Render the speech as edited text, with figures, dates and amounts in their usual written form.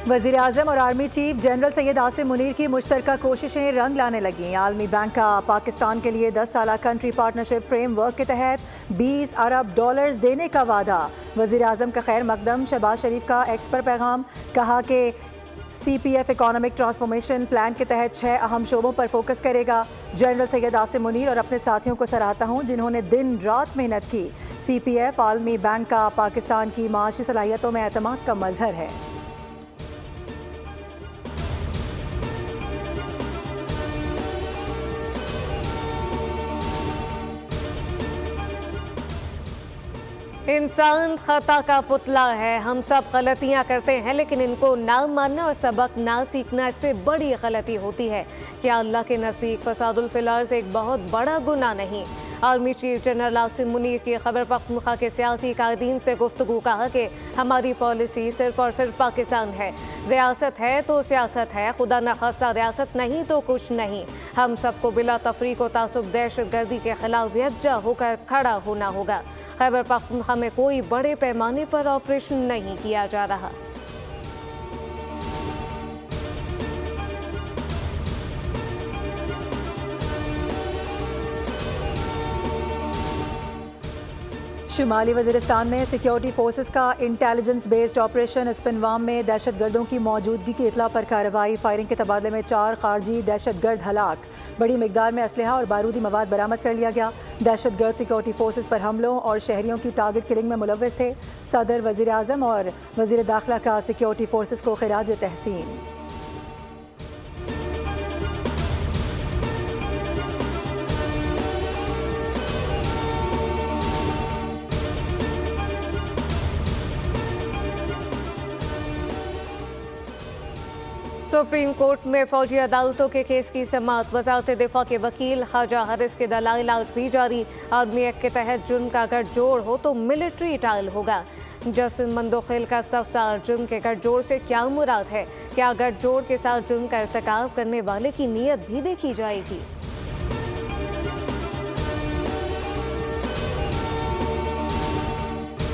वज़ीर आज़म और army chief general Syed Asim Munir की मुश्तरका कोशिशें रंग लाने लगी। आलमी बैंक का पाकिस्तान के लिए 10 साला कंट्री पार्टनरशिप फ्रेमवर्क के तहत 20 अरब डॉलर्स देने का वादा। वज़ीर आज़म का खैर मकदम। शहबाज शरीफ का एक्स पर पैगाम। कहा कि CPF इकोनॉमिक ट्रांसफॉर्मेशन प्लान के तहत 6 अहम शोबों पर फोकस करेगा। जनरल सैयद आसिम मुनीर और अपने साथियों को सराहता हूँ जिन्होंने दिन रात मेहनत की। CPF आलमी बैंक का पाकिस्तान की माशी सलाहियतों में एतमाद का मजहर है। इंसान खता का पुतला है। हम सब गलतियां करते हैं, लेकिन इनको ना मानना और सबक ना सीखना इससे बड़ी गलती होती है। क्या अल्लाह के नज़दीक फसादुल फिल अर्ज़ एक बहुत बड़ा गुनाह नहीं? Army chief general Asim Munir की खैबर पख्तूनख्वा के सियासी कायदीन से गुफ्तगू। कहा कि हमारी पॉलिसी सिर्फ और सिर्फ पाकिस्तान है। रियासत है तो सियासत है, खुदा न खास्ता रियासत नहीं तो कुछ नहीं। हम सबको बिला तफरीक व तासुब दहशत गर्दी के खिलाफ यकजा होकर खड़ा होना होगा। खैबर पख्तूनख्वा में कोई बड़े पैमाने पर ऑपरेशन नहीं किया जा रहा। शुमाली वज़ीरिस्तान में सिक्योरिटी फोर्सेस का इंटेलिजेंस बेस्ड ऑपरेशन। स्पिनवाम में दहशत गर्दों की मौजूदगी की इतला पर कार्रवाई। फायरिंग के तबादले में 4 खारजी दहशत गर्द हलाक। बड़ी मिकदार में असलहा और बारूदी मवाद बरामद कर लिया गया। दहशत गर्द सिक्योरिटी फोर्सेस पर हमलों और शहरियों की टारगेट किलिंग में मुलव्वस थे। सदर, वज़ीर आज़म और वज़ीर दाखिला का सिक्योरिटी फोर्सेस को खिराज तहसीन। सुप्रीम कोर्ट में फौजी अदालतों के केस की समाअत। वज़ारत दिफा के वकील ख्वाजा हारिस के दलाइल आज भी जारी। आर्मी एक्ट के तहत जुर्म का गठजोड़ हो तो मिलिट्री ट्रायल होगा। जस्टिस मंदोखिल का इस्तफसार। जुर्म के गठजोड़ से क्या मुराद है? क्या गठजोड़ के साथ जुर्म का इर्तिकाब करने वाले की नीयत भी देखी जाएगी?